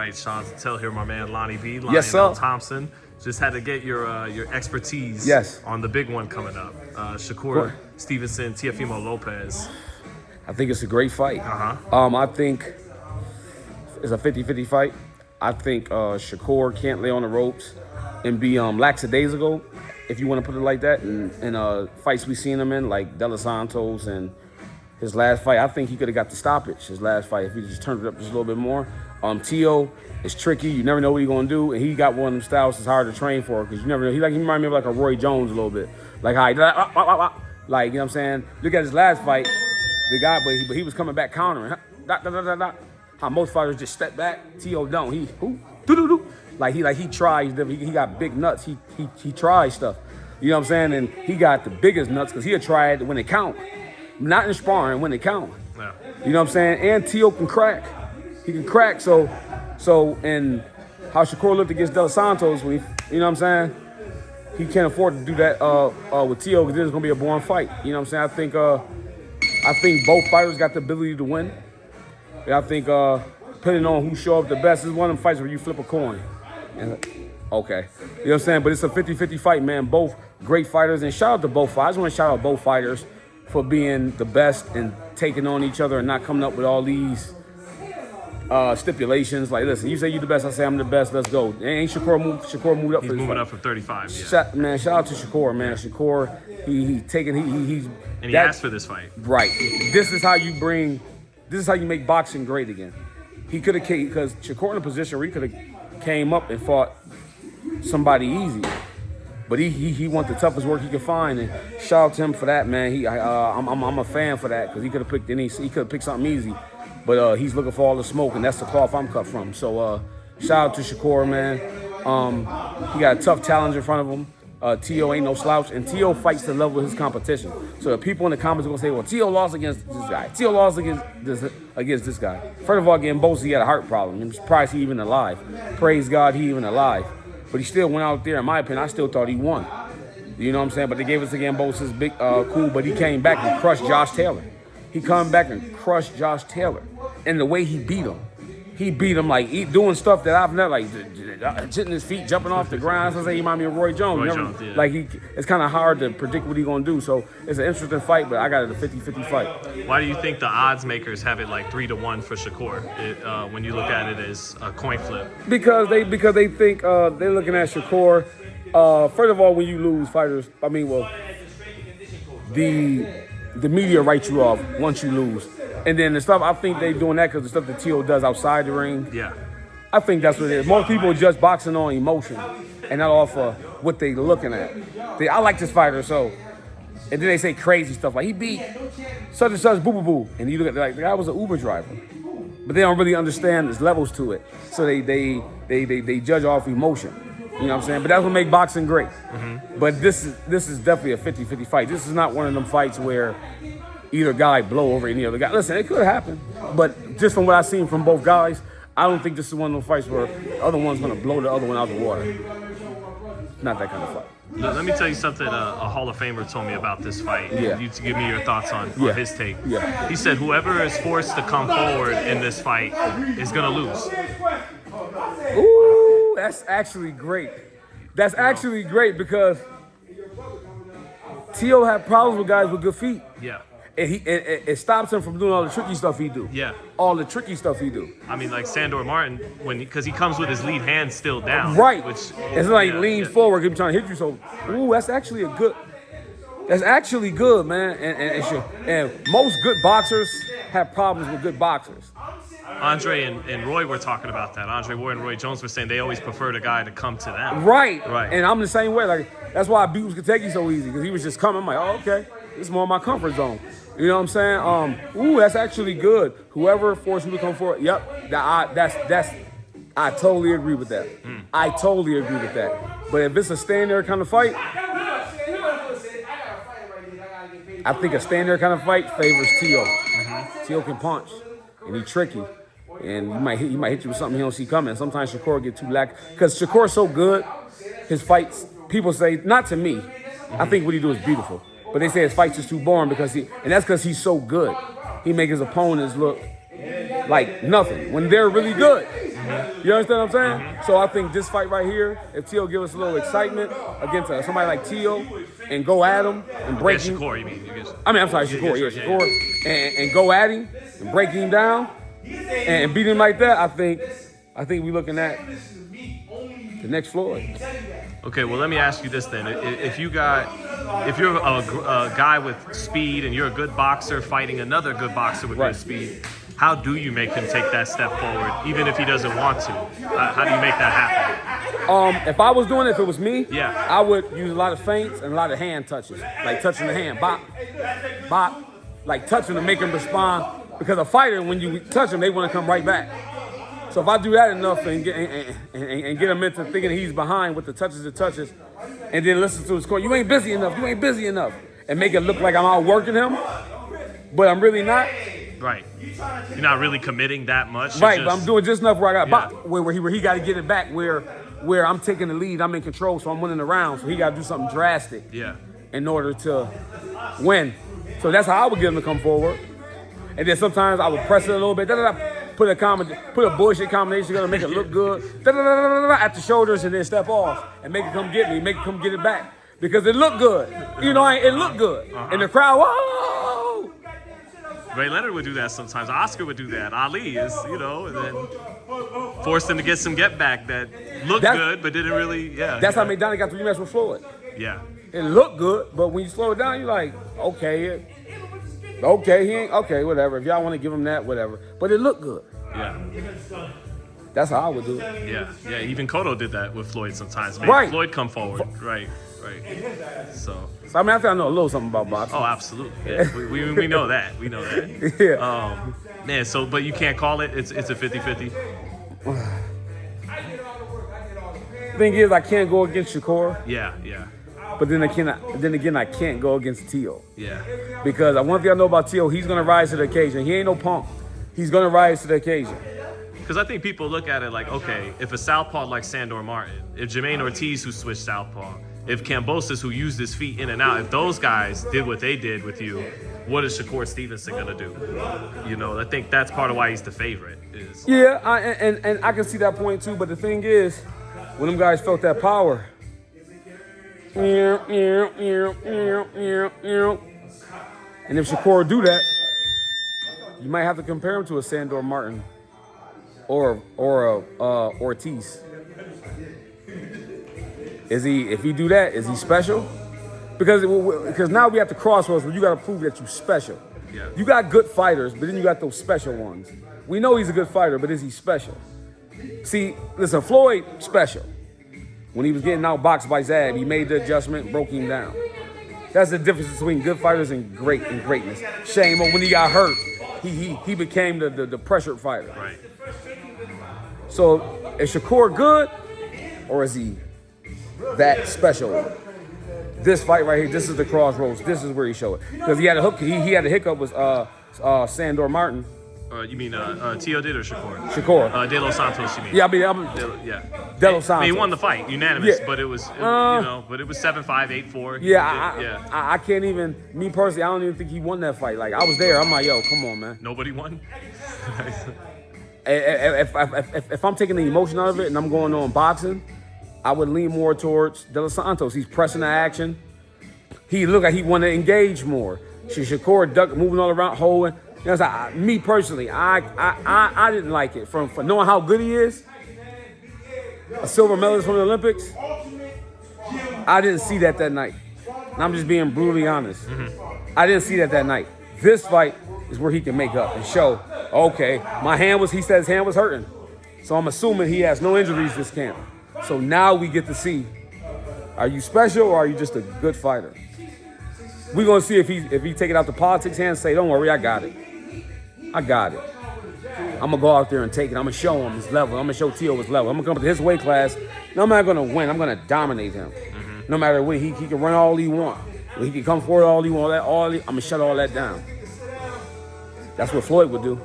right, Sean Zittel here, my man Lonnie B, Yes, sir. Lionell Thompson. Just had to get your expertise on the big one coming up. Shakur Stevenson, Teofimo Lopez. I think it's a great fight. I think it's a 50-50 fight. I think Shakur can't lay on the ropes and be lackadaisical, if you want to put it like that, in fights we've seen him in, like De Los Santos and his last fight. I think he could have got the stoppage, his last fight, if he just turned it up just a little bit more. Teo is tricky. You never know what he's going to do, and he got one of them styles that's hard to train for because you never know. He reminds me of like a Roy Jones a little bit. Like how he, like, you know what I'm saying? Look at his last fight, the guy, but he was coming back countering. How most fighters just step back. Teo don't. He tries. He got big nuts. He tries stuff. You know what I'm saying? And he got the biggest nuts because he'll try it when they count. Not in sparring, when they count. Yeah. You know what I'm saying? And Teo can crack. He can crack. So and how Shakur looked against De Los Santos, you know what I'm saying? He can't afford to do that with Teo because this is gonna be a boring fight. You know what I'm saying? I think both fighters got the ability to win. And I think depending on who show up the best, this is one of them fights where you flip a coin. Okay. You know what I'm saying? But it's a 50-50 fight, man. Both great fighters. And shout out to both fighters. I just want to shout out both fighters for being the best and taking on each other and not coming up with all these stipulations. Like, listen, you say you the best, I say I'm the best, let's go. Ain't Shakur moved up? He's moving up from 35, yeah. Shout out to Shakur, man. Shakur, he asked for this fight. Right. This is how you make boxing great again. He could have came, because Shakur in a position where he could have came up and fought somebody easy. But he want the toughest work he could find, and shout out to him for that, man. I'm a fan for that because he could have picked something easy, but he's looking for all the smoke, and that's the cloth I'm cut from. So shout out to Shakur, man. He got a tough challenge in front of him. Teo ain't no slouch, and Teo fights the level of his competition. So the people in the comments are gonna say, "Well, Teo lost against this guy. Teo lost against this guy." First of all, again, both he had a heart problem. I'm surprised he even alive. Praise God, he even alive. But he still went out there, in my opinion, I still thought he won. You know what I'm saying? But they gave us again both his big cool, but he came back and crushed Josh Taylor. He come back and crushed Josh Taylor. And the way he beat him like doing stuff that I've never, like hitting his feet, jumping off the ground. So he remind me of Roy Jones. Yeah. Like it's kind of hard to predict what he's gonna do. So it's an interesting fight, but I got it a 50-50 fight. Why do you think the odds makers have it like 3-1 for Shakur? When you look at it as a coin flip. Because they think they're looking at Shakur. First of all, when you lose fighters, the media writes you off once you lose. And then the stuff, I think they doing that because the stuff that Teo does outside the ring. Yeah. I think that's what it is. Most people judge boxing on emotion and not off of what they looking at. I like this fighter, so. And then they say crazy stuff like he beat such and such, boo boo boo. And you look at like the guy was an Uber driver, but they don't really understand there's levels to it. So they judge off emotion. You know what I'm saying? But that's what make boxing great. Mm-hmm. But this is definitely a 50-50 fight. This is not one of them fights where either guy blow over any other guy. Listen, it could happen, but just from what I've seen from both guys, I don't think this is one of those fights where the other one's gonna blow the other one out of the water. Not that kind of fight. Let me tell you something a Hall of Famer told me about this fight. Yeah. You to give me your thoughts on his take. Yeah. He said whoever is forced to come forward in this fight is gonna lose. Ooh, that's actually great. That's actually great because Teo had problems with guys with good feet. Yeah. And it stops him from doing all the tricky stuff he do. Yeah. All the tricky stuff he do. I mean, like Sandor Martin, because he comes with his lead hand still down. Right. Which it's like lean forward, keep trying to hit you. So, ooh, that's actually good, man. And most good boxers have problems with good boxers. Andre and Roy were talking about that. Andre Ward and Roy Jones were saying they always preferred a guy to come to them. Right. And I'm the same way. Like that's why I beat Kentucky so easy because he was just coming. I'm like, oh, okay, this is more my comfort zone. You know what I'm saying? Ooh, that's actually good. Whoever forced you to come forward, yep. I totally agree with that. I totally agree with that. But if it's a stand there kind of fight, I think a stand there kind of fight favors Teo. Teo can punch, and he's tricky. And he might hit you with something he don't see coming. Sometimes Shakur get too because Shakur's so good, his fights, people say, not to me, I think what he do is beautiful. But they say his fights is too boring and that's because he's so good. He make his opponents look like nothing when they're really good. You understand what I'm saying? So I think this fight right here, if Teo give us a little excitement against somebody like Teo and go at him and break him. Shakur, you mean? I'm sorry, Shakur. Yeah, Shakur. And go at him and break him down and beat him like that, I think we're looking at the next Floyd. Okay, well, let me ask you this then. If you're a guy with speed and you're a good boxer fighting another good boxer with good speed, how do you make him take that step forward, even if he doesn't want to? How do you make that happen? If I was doing it, if it was me, yeah, I would use a lot of feints and a lot of hand touches, like touching the hand, bop, bop, like touching to make him respond. Because a fighter, when you touch him, they want to come right back. So if I do that enough and get him into thinking he's behind with the touches, and then listen to his score, you ain't busy enough, and make it look like I'm outworking him, but I'm really not. Right. You're not really committing that much. Right, but I'm doing just enough where I got where he got to get it back, where I'm taking the lead, I'm in control, so I'm winning the round. So he got to do something drastic in order to win. So that's how I would get him to come forward. And then sometimes I would press it a little bit, put a bullshit combination together, make it look good, at the shoulders, and then step off and make it come get me, make it come get it back. Because it looked good. It looked good. And the crowd, whoa! Ray Leonard would do that sometimes. Oscar would do that. Ali is, and then forced him to get some get back that looked good, but didn't really, That's how McDonald got the rematch with Floyd. Yeah. It looked good, but when you slow it down, you're like, okay, he ain't, okay, whatever. If y'all want to give him that, whatever. But it looked good. Yeah. That's how I would do it. Yeah. Even Cotto did that with Floyd sometimes. Made Floyd come forward. Right. So I mean, I think I know a little something about boxing. Oh, absolutely. Yeah. we know that. We know that. Yeah. Man, so, but you can't call it? It's a 50-50? Thing is, I can't go against Shakur. Yeah. But then again, I can't go against Teo. Yeah. Because one thing I know about Teo, he's going to rise to the occasion. He ain't no punk. He's going to rise to the occasion. Because I think people look at it like, okay, if a southpaw like Sandor Martin, if Jermaine Ortiz, who switched southpaw, if Kambosos, who used his feet in and out, if those guys did what they did with you, what is Shakur Stevenson going to do? I think that's part of why he's the favorite. Yeah, and I can see that point too. But the thing is, when them guys felt that power, and if Shakur do that, you might have to compare him to a Sandor Martin or a Ortiz. If he do that, is he special? Because now we at the crossroads where you got to prove that you're special. Yeah. You got good fighters, but then you got those special ones. We know he's a good fighter, but is he special? See, listen, Floyd special. When he was getting outboxed by Zab, he made the adjustment, broke him down. That's the difference between good fighters and greatness. Shame on when he got hurt, he became the pressured fighter. Right. So is Shakur good, or is he that special? This fight right here, this is the crossroads. This is where he showed it. Because he had a hook. He had a hiccup with Sandor Martin. You mean Teo did or Shakur? Shakur. De Los Santos, you mean? Yeah, De Los Santos. I mean, he won the fight, unanimous, but it was, but it was 7-5, 8-4. Yeah, I can't even, me personally, I don't even think he won that fight. Like, I was there. I'm like, yo, come on, man. Nobody won? If I'm taking the emotion out of it and I'm going on boxing, I would lean more towards De Los Santos. He's pressing the action. He looked like he wanted to engage more. Shakur duck, moving all around, holding. Me personally, I didn't like it. For knowing how good he is, a silver medalist from the Olympics, I didn't see that night. And I'm just being brutally honest. Mm-hmm. I didn't see that night. This fight is where he can make up and show, okay, he said his hand was hurting. So I'm assuming he has no injuries this camp. So now we get to see, are you special or are you just a good fighter? We're going to see if he take it out the politics hand and say, don't worry, I got it. I'm going to go out there and take it. I'm going to show him his level. I'm going to show Teo his level. I'm going to come to his weight class. And I'm not going to win. I'm going to dominate him. Mm-hmm. No matter what. He can run all he wants. He can come forward all he wants. I'm going to shut all that down. That's what Floyd would do.